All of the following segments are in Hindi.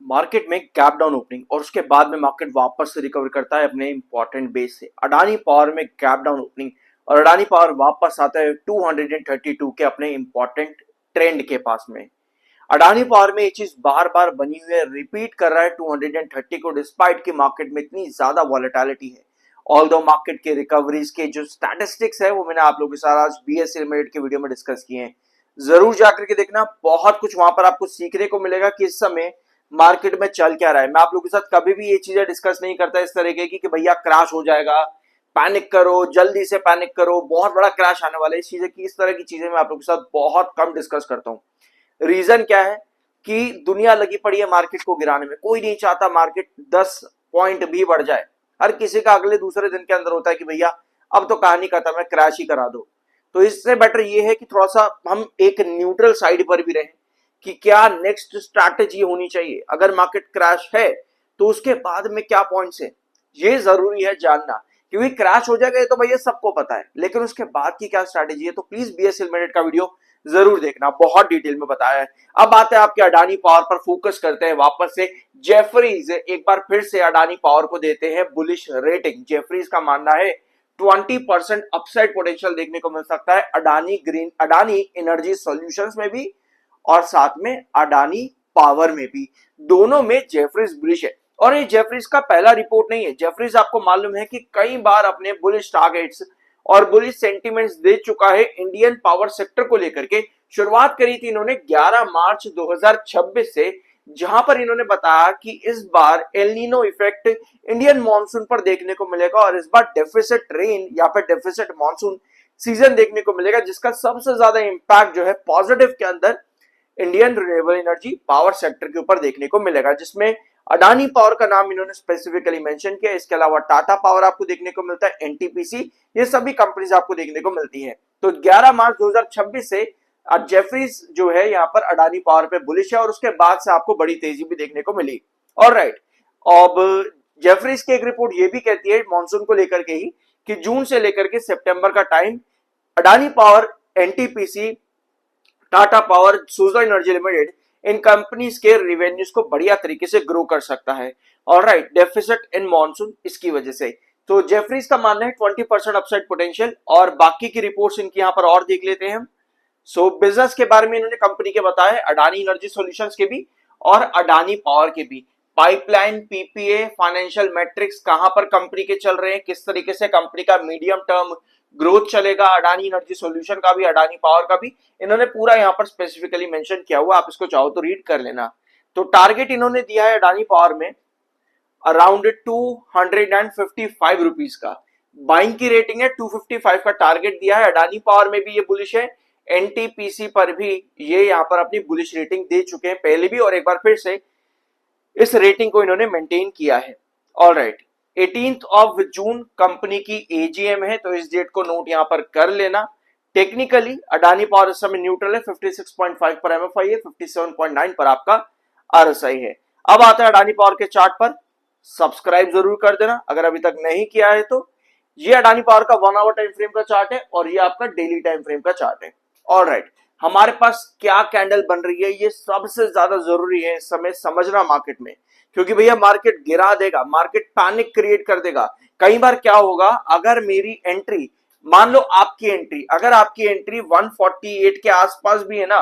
मार्केट में गैप डाउन ओपनिंग और उसके बाद में मार्केट वापस से रिकवर करता है अपने इंपॉर्टेंट बेस से। अडानी पावर में गैप डाउन ओपनिंग और अडानी पावर वापस आता है 232 के अपने इंपॉर्टेंट ट्रेंड के पास में। अडानी पावर में ये चीज बार बार बनी हुई है, रिपीट कर रहा है 230 को, डिस्पाइट की मार्केट में इतनी ज्यादा वॉलेटिलिटी है। ऑल दो मार्केट के रिकवरीज के जो स्टैटिस्टिक्स है वो मैंने आप लोगों के साथ आज बीएससी लिमिटेड के वीडियो में डिस्कस किए हैं। जरूर जाकर के देखना, बहुत कुछ वहां पर आपको सीखने को मिलेगा कि इस समय मार्केट में चल क्या रहा है। मैं आप लोगों के साथ कभी भी ये चीजें डिस्कस नहीं करता इस तरीके की कि भैया क्रैश हो जाएगा, पैनिक करो, जल्दी से पैनिक करो, बहुत बड़ा क्रैश आने वाला है। इस चीजें की इस तरह की चीजें मैं आप लोगों के साथ बहुत कम डिस्कस करता हूँ। रीजन क्या है कि दुनिया लगी पड़ी है मार्केट को गिराने में। कोई नहीं चाहता मार्केट 10 पॉइंट भी बढ़ जाए। हर किसी का अगले दूसरे दिन के अंदर होता है कि भैया अब तो कहानी खत्म है, क्रैश ही करा दो। तो इससे बेटर ये है कि थोड़ा सा हम एक न्यूट्रल साइड पर भी रहें कि क्या नेक्स्ट स्ट्रैटेजी होनी चाहिए। अगर मार्केट क्रैश है तो उसके बाद में क्या पॉइंट्स है, ये जरूरी है जानना। क्योंकि क्रैश हो जाएगा ये तो भैया सबको पता है, लेकिन उसके बाद की क्या स्ट्रैटेजी है। तो प्लीज बीएससी लिमिटेड का वीडियो जरूर देखना, बहुत डिटेल में बताया है। अब आते हैं आपके अडानी पावर पर, फोकस करते हैं वापस से। जेफरीज एक बार फिर से अडानी पावर को देते हैं बुलिश रेटिंग। जेफरीज का मानना है 20% अपसाइड पोटेंशियल देखने को मिल सकता है अडानी एनर्जी सॉल्यूशंस में भी और साथ में अडानी पावर में भी। दोनों में जेफरीज बुलिश है। और ये जेफरीज का पहला रिपोर्ट नहीं है। जेफरीज आपको मालूम है कि कई बार अपने बुलिश टारगेट्स और बुलिश सेंटिमेंट्स दे चुका है इंडियन पावर सेक्टर को लेकर के। शुरुआत करी थी इन्होंने 11 मार्च 2026 से, जहां पर इन्होंने बताया कि इस बार El Nino effect Indian monsoon पर देखने को मिलेगा और इस बार डेफिसिट रेन या फिर डेफिसिट मॉनसून सीजन देखने को मिलेगा, जिसका सबसे ज्यादा इंपैक्ट जो है पॉजिटिव के अंदर Indian renewable energy power sector के ऊपर देखने को मिलेगा, जिसमें अडानी पावर का नाम इन्होंने स्पेसिफिकली मेंशन किया। इसके अलावा टाटा पावर आपको देखने को मिलता है, एनटीपीसी, ये सभी कंपनीज आपको देखने को मिलती हैं। तो 11 मार्च 2026 से जेफरीज जो है यहाँ पर अडानी पावर पे बुलिश है और उसके बाद से आपको बड़ी तेजी भी देखने को मिली। ऑलराइट, अब जेफरीज की एक रिपोर्ट ये भी कहती है मॉनसून को लेकर के ही कि जून से लेकर के सितंबर का time Adani power, NTPC, Tata power, Suzlon energy limited, इन कंपनीज के रिवेन्यूज को बढ़िया तरीके से ग्रो कर सकता है। ऑलराइट, डेफिसिट इन मॉनसून इसकी वजह से। तो जेफरीज का मानना है 20% अपसाइड पोटेंशियल। और बाकी की रिपोर्ट्स इनकी यहां पर और देख लेते हैं हम। सो बिजनेस के बारे में इन्होंने कंपनी के बताया, अडानी एनर्जी सॉल्यूशंस के भी और अडानी पावर के भी। पाइपलाइन, पीपीए, फाइनेंशियल मैट्रिक्स कहां पर कंपनी के चल रहे हैं, किस तरीके से कंपनी का मीडियम टर्म ग्रोथ चलेगा, अडानी एनर्जी सॉल्यूशन का भी, अडानी पावर का भी, इन्होंने पूरा यहां पर स्पेसिफिकली मेंशन किया हुआ। आप इसको चाहो तो रीड कर लेना। तो टारगेट इन्होंने दिया है अडानी पावर में अराउंड 255 रुपीज का। बाइंग की रेटिंग है 255 का टारगेट दिया है। अडानी पावर में भी ये बुलिश है, एनटीपीसी पर भी ये यहां पर अपनी बुलिश रेटिंग दे चुके हैं पहले भी, और एक बार फिर से इस रेटिंग को इन्होंने मेंटेन किया है। ऑलराइट, 18 ऑफ जून कंपनी की एजीएम है, तो इस डेट को नोट यहां पर कर लेना। टेक्निकली अडानी पावर इस समय न्यूट्रल है, 56.5 पर एमएफआई है, 57.9 पर आपका आरएसआई है। अब आता है अडानी पावर के चार्ट पर। सब्सक्राइब जरूर कर देना अगर अभी तक नहीं किया है तो। ये अडानी पावर का 1 आवर टाइम फ्रेम का चार्ट है और ये आपका डेली टाइम फ्रेम का चार्ट है। ऑलराइट, हमारे पास क्या कैंडल बन रही है ये सबसे ज्यादा जरूरी है इस समय समझना मार्केट में। क्योंकि भैया मार्केट गिरा देगा, मार्केट पैनिक क्रिएट कर देगा। कई बार क्या होगा, अगर मेरी एंट्री, मान लो आपकी एंट्री, अगर आपकी एंट्री 148 के आसपास भी है ना,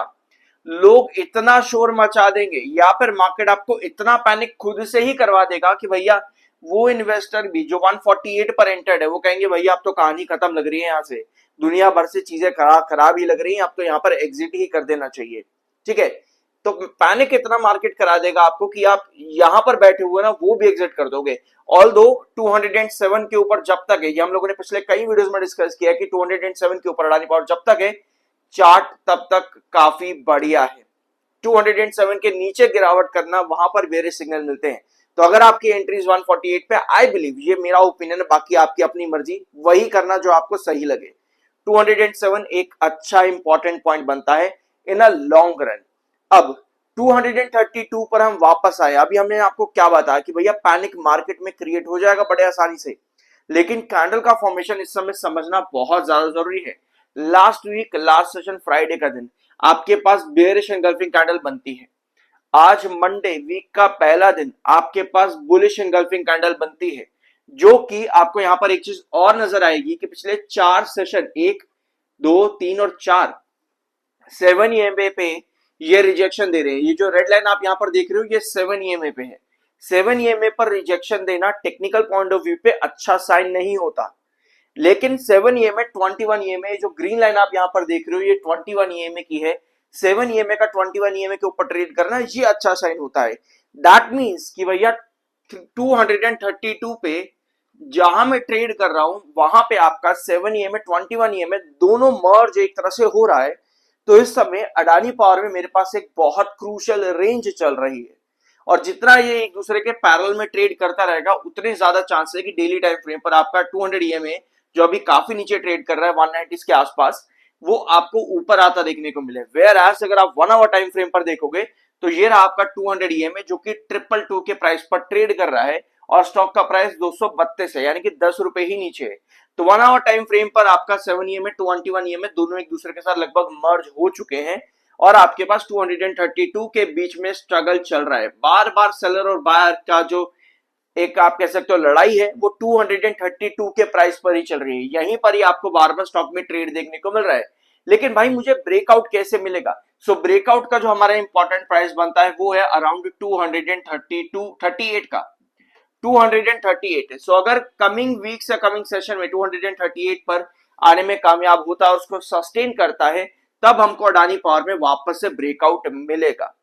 लोग इतना शोर मचा देंगे या फिर मार्केट आपको इतना पैनिक खुद से ही करवा देगा कि भैया वो इन्वेस्टर भी जो 148 पर एंटर्ड है वो कहेंगे भैया अब तो कहानी खत्म लग रही है, यहाँ से दुनिया भर से चीजें खराब ही लग रही हैं, अब तो यहाँ पर एग्जिट ही कर देना चाहिए। ठीक है, तो पैनिक इतना मार्केट करा देगा आपको कि आप यहां पर बैठे हुए ना वो भी एग्जिट कर दोगे। ऑल दो 207 के ऊपर जब तक है, ये हम लोगों ने पिछले कई वीडियोस में डिस्कस किया कि 207 के ऊपर अडानी पावर जब तक है, चार्ट तब तक काफी बढ़िया है। 207 के नीचे गिरावट करना, वहां पर वेरे सिग्नल मिलते हैं। तो अगर आपकी एंट्रीज 148 पे, आई बिलीव, ये मेरा ओपिनियन है, बाकी आपकी अपनी मर्जी, वही करना जो आपको सही लगे। 207 एक अच्छा इंपॉर्टेंट पॉइंट बनता है इन अ लॉन्ग रन। अब 232 पर हम वापस आए। अभी हमने आपको क्या बताया कि भैया पैनिक मार्केट में क्रिएट हो जाएगा बड़े आसानी से, लेकिन कैंडल का फॉर्मेशन इस समय समझना बहुत ज्यादा जरूरी है। Last week, last session Friday का दिन आपके पास बेयरिश एंगल्फिंग कैंडल बनती है। आज मंडे वीक का पहला दिन आपके पास बुलिश एंगल्फिंग कैंडल बनती है, जो कि आपको यहां पर एक चीज और नजर आएगी कि पिछले 4 सेशन 1, 2, 3 और 4 7 ईएमए पे ये रिजेक्शन दे रहे हैं। ये जो रेड लाइन आप यहां पर देख रहे हो ये 7 ईएमए पे है। 7 ईएमए पर रिजेक्शन देना टेक्निकल पॉइंट ऑफ व्यू पे अच्छा साइन नहीं होता, लेकिन 7 ईएमए 21 ईएमए जो ग्रीन लाइन आप यहां पर देख रहे हो ये 21 ईएमए की है। 7 ईएमए का 21 ईएमए के ऊपर ट्रेड करना ये अच्छा साइन होता है। दैट मींस कि भैया 232 पे जहां मैं ट्रेड कर रहा हूं वहां पे आपका 7 ईएमए 21 ईएमए दोनों मर्ज एक तरह से हो रहा है। तो इस समय अडानी पावर में मेरे पास एक बहुत क्रूशियल रेंज चल रही है, और जितना ये एक दूसरे के पैरेलल में ट्रेड करता रहेगा उतने ज्यादा चांस है कि डेली टाइम फ्रेम पर आपका 200 ईएमए जो अभी काफी नीचे ट्रेड कर रहा है 190 के आसपास, वो आपको ऊपर आता देखने को मिले। वेयर एज अगर आप 1 आवर टाइम फ्रेम पर देखोगे तो ये रहा आपका 200 ईएमए जो कि 222 के प्राइस पर ट्रेड कर रहा है, और स्टॉक का प्राइस 232 है, यानी कि 10 रुपए ही नीचे है। तो 1 आवर टाइम फ्रेम पर आपका 7 ईएमए 21 ईएमए दोनों एक दूसरे के साथ लगभग मर्ज हो चुके हैं, और आपके पास 232 के बीच में स्ट्रगल चल रहा है। बार बार सेलर और बायर का जो एक आप कह सकते हो लड़ाई है वो 232 के प्राइस पर ही चल रही है। यहीं पर ही आपको बार बार स्टॉक में ट्रेड देखने को मिल रहा है। लेकिन भाई मुझे ब्रेकआउट कैसे मिलेगा? सो ब्रेकआउट का जो हमारा इंपॉर्टेंट प्राइस बनता है वो है अराउंड 238 का। 238 है। सो अगर कमिंग वीक्स या कमिंग सेशन में 238 पर आने में कामयाब होता है, उसको सस्टेन करता है, तब हमको अडानी पावर में वापस से ब्रेकआउट मिलेगा।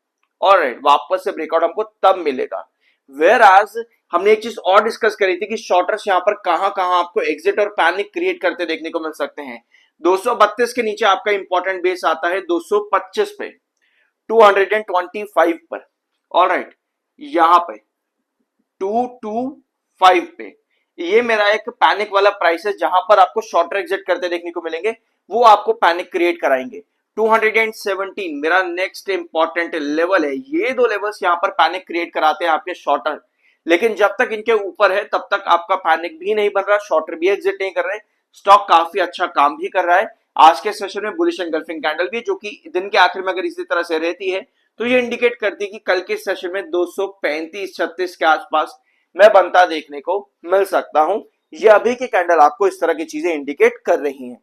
ऑलराइट, वापस से ब्रेकआउट हमको तब मिलेगा। वेयर आज हमने एक चीज और डिस्कस करी थी कि शॉर्टर्स यहां पर कहां कहां आपको एग्जिट और पैनिक क्रिएट करते देखने को मिल सकते हैं। 232 के नीचे आपका इंपॉर्टेंट बेस आता है 225 पे, 225 पर। ऑलराइट, यहां पे 225 पे ये मेरा एक पैनिक वाला प्राइस है, जहां पर आपको शॉर्टर एग्जिट करते देखने को मिलेंगे, वो आपको पैनिक क्रिएट कराएंगे। 217 मेरा नेक्स्ट इंपॉर्टेंट लेवल है। ये दो लेवल्स यहां पर पैनिक क्रिएट कराते हैं आपके शॉर्टर, लेकिन जब तक इनके ऊपर है तब तक आपका पैनिक भी नहीं बन रहा, शॉर्टर भी एग्जिट नहीं कर रहे, स्टॉक काफी अच्छा काम भी कर रहा है। आज के सेशन में बुलिश एंगल्फिंग कैंडल भी, जो कि दिन के आखिर में अगर इसी तरह से रहती है तो ये इंडिकेट करती है कि कल के सेशन में 235-36 के आसपास मैं बनता देखने को मिल सकता हूं। ये अभी की कैंडल आपको इस तरह की चीजें इंडिकेट कर रही हैं।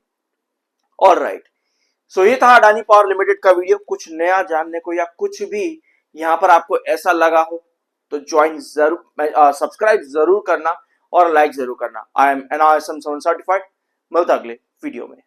ऑलराइट, सो ये था अडानी पावर लिमिटेड का वीडियो। कुछ नया जानने को या कुछ भी यहां पर आपको ऐसा लगा हो तो ज्वाइन जरूर, सब्सक्राइब जरूर करना और लाइक जरूर करना। I am an certified. मिलता अगले वीडियो में।